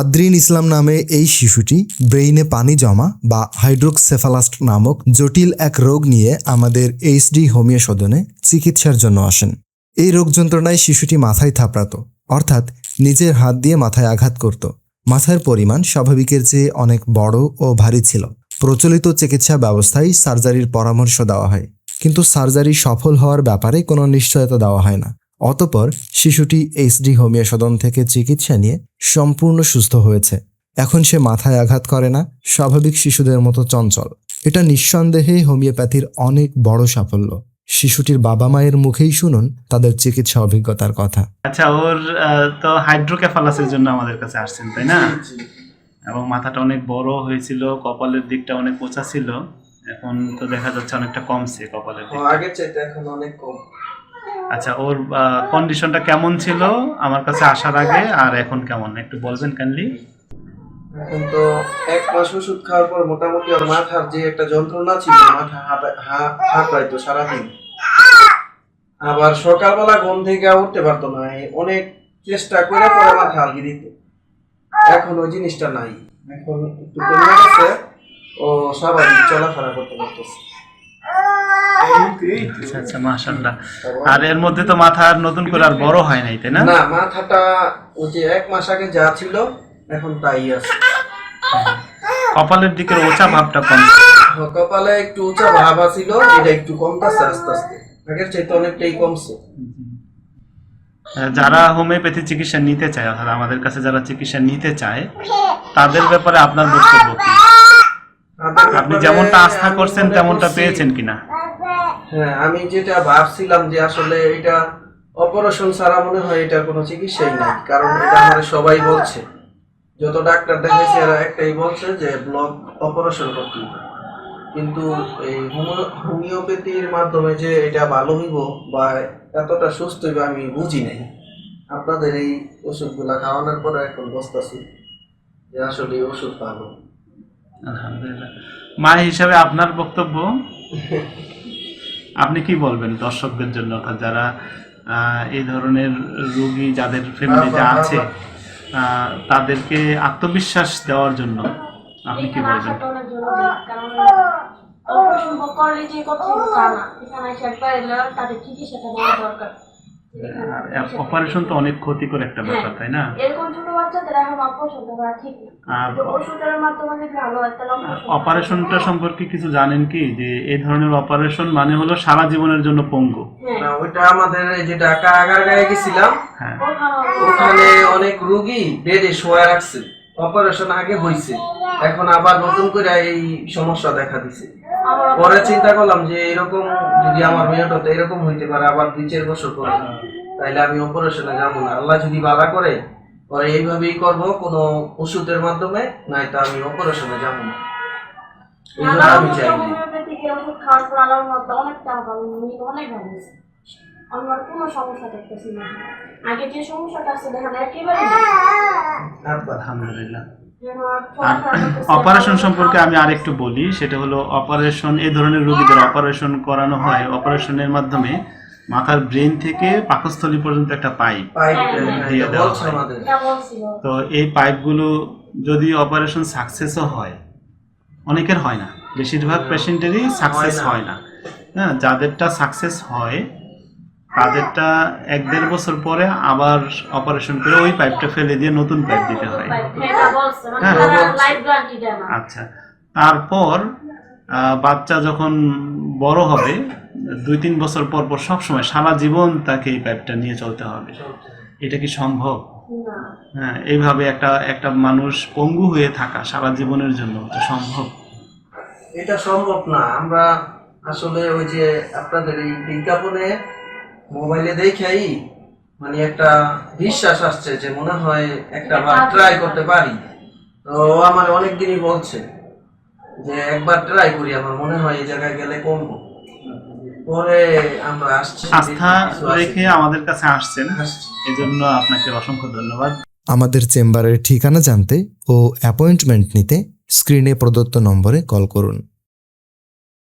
আদ্রিন ইসলাম নামে এই শিশুটি ব্রেইনে পানি জমা বা হাইড্রোক্সেফালাস নামক জটিল এক রোগ নিয়ে আমাদের এইচডি হোমিও সদনে চিকিৎসার জন্য আসেন। এই রোগ যন্ত্রণায় শিশুটি মাথায় থাপড়াত, অর্থাৎ নিজের হাত দিয়ে মাথায় আঘাত করত। মাথার পরিমাণ স্বাভাবিকের চেয়ে অনেক বড় ও ভারী ছিল। প্রচলিত চিকিৎসা ব্যবস্থায় সার্জারির পরামর্শ দেওয়া হয়, কিন্তু সার্জারি সফল হওয়ার ব্যাপারে কোনো নিশ্চয়তা দেওয়া হয় না। অতঃপর শিশুটি এইচডি হোমিও সদন থেকে চিকিৎসা নিয়ে সম্পূর্ণ সুস্থ হয়েছে। এখন সে মাথায় আঘাত করে না, স্বাভাবিক শিশুদের মতো চঞ্চল। এটা নিঃসন্দেহে হোমিওপ্যাথির অনেক বড় সাফল্য। শিশুটির বাবা মায়ের মুখেই শুনুন তাদের চিকিৎসা অভিজ্ঞতার কথা। আচ্ছা, ওর তো হাইড্রোকেফালাসের জন্য আমাদের কাছে আসছেন, তাই না? এবং মাথাটা অনেক বড় হয়েছিল, কপালের দিকটা অনেক উঁচা ছিল। এখন তো দেখা যাচ্ছে অনেকটা কমছে কপালের দিক, আগের চাইতে এখন অনেক কম। আচ্ছা, ওর কন্ডিশনটা কেমন ছিল আমার কাছে আসার আগে আর এখন কেমন একটু বলবেন কাইন্ডলি? এখন তো 1 মাস ওষুধ খাওয়ার পর মোটামুটি ওর মাথার যে একটা যন্ত্রণা ছিল, মাথা হাঁপাইতো সারাদিন। আবার সকালবেলা ঘুম থেকে উঠতে পারতো না, অনেক চেষ্টা করে পরে মাথা আলগি দিত। এখন ওই জিনিসটা নাই, এখন একটু কমে গেছে, ও স্বাভাবিক চলাফেরা করতে পারতেছে। আচ্ছা আচ্ছা, মাশাআল্লাহ। আর এর মধ্যে তো মাথা আর নতুন করে আর বড় হয় নাই, তাই না? না, মাথাটা ওই যে 1 মাস আগে যা ছিল এখন তাই আছে। কপালের দিকের উঁচা ভাবটা কম, কপালে একটু উঁচা ভাব ছিল, এটা একটু কমতেছে আস্তে আস্তে, আগের চাইতে অনেকটাই কমছে। যারা হোমিওপ্যাথি চিকিৎসা নিতে চায়, অর্থাৎ আমাদের কাছে যারা চিকিৎসা নিতে চায়, তাদের ব্যাপারে আপনার বক্তব্য কি? আপনি যেমনটা আস্থা করছেন তেমনটা পেয়েছেন কিনা? হ্যাঁ, আমি যেটা ভাবছিলাম যে আসলে এটা অপারেশন ছাড়া মনে হয় এটার কোনো চিকিৎসাই নাই, কারণ এটা আমার সবাই বলছে, যত ডাক্তার দেখাইছে এরা একটাই বলছে যে ব্লক অপারেশন করতে হবে। কিন্তু এই হোমিওপ্যাথির মাধ্যমে যে এটা ভালো হইব বা এতটা সুস্থ হইব আমি বুঝি নাই। আপনাদের এই ওষুধগুলা খাওয়ানোর পরে এখন বুঝতেছি যে আসলে ওষুধ ভালো। আলহামদুলিল্লাহ। মা হিসাবে আপনার বক্তব্য, আপনি কি বলবেন দর্শকদের জন্য, অর্থাৎ যারা এই ধরনের রোগী যাদের ফ্যামিলিতে আছে তাদেরকে আত্মবিশ্বাস দেওয়ার জন্য আপনি কি বলবেন? অপারেশন তো অনেক ক্ষতিকর একটা ব্যাপার, তাই না? অপারেশনটা সম্পর্কে কিছু জানেন কি, যে এই ধরনের অপারেশন মানে হলো সারা জীবনের জন্য পঙ্গু? না, ওইটা আমাদের এই যে ঢাকা আগারগাঁয়ে গেছিলাম, ওখানে অনেক রোগী বেডে শোয়া রাখছে, অপারেশন আগে হয়েছে, এখন আবার নতুন করে এই সমস্যা দেখা দিছে। পরে চিন্তা করলাম যে এরকম যদি আমার মেয়েটা এরকম হইতে পারে আবার 2-4 বছর পরে, তাইলে আমি অপারেশনে যাবো না। আল্লাহ যদি বাধা করে পরে এইভাবেই করব, কোনো ওষুধের মাধ্যমে, নয়তো আমি অপারেশনে যাবো না। আমি চাই আমার কোনো সমস্যা দেখতেছি না, আগে যে সমস্যাটা আছে দেখেন একেবারে। আলহামদুলিল্লাহ। অপারেশন সম্পর্কে আমি আরেকটু বলি, সেটা হলো অপারেশন, এই ধরনের রোগীদের অপারেশন করানো হয়। অপারেশনের মাধ্যমে মাথার ব্রেন থেকে পাকস্থলী পর্যন্ত একটা পাইপ দিয়ে দেওয়া হয়। তো এই পাইপগুলো যদি অপারেশন সাকসেসও হয়, অনেকের হয় না, বেশিরভাগ পেশেন্টেরই সাকসেস হয় না। হ্যাঁ, যাদেরটা সাকসেস হয় তাদেরটা 1-1.5 বছর পরে আবার অপারেশন করে ওই পাইপটা ফেলে দিয়ে নতুন পাইপ দিতে হয়। আচ্ছা, তারপর বাচ্চা যখন বড় হবে 2-3 বছর পর পর সবসময় সারা জীবন তাকে এই পাইপটা নিয়ে চলতে হবে। এটা কি সম্ভব? হ্যাঁ, এইভাবে একটা মানুষ পঙ্গু হয়ে থাকা সারা জীবনের জন্য এটা সম্ভব? এটা সম্ভব না। আমরা আসলে ওই যে আপনাদের এই বিজ্ঞাপনে মোবাইলে দেখাই, মানে একটা বিশ্বাস আসছে যে মনে হয় একটা বার ট্রাই করতে পারি। তো আমার অনেকদিনই বলছে যে একবার ট্রাই করি, আমার মনে হয় এই জায়গায় গেলে কমবো। পরে আমরা আসছি, আস্থা রেখে আমাদের কাছে আসছেন, এজন্য আপনাকে অসংখ্য ধন্যবাদ। আমাদের চেম্বারের ঠিকানা জানতে ও অ্যাপয়েন্টমেন্ট নিতে স্ক্রিনে প্রদত্ত নম্বরে কল করুন।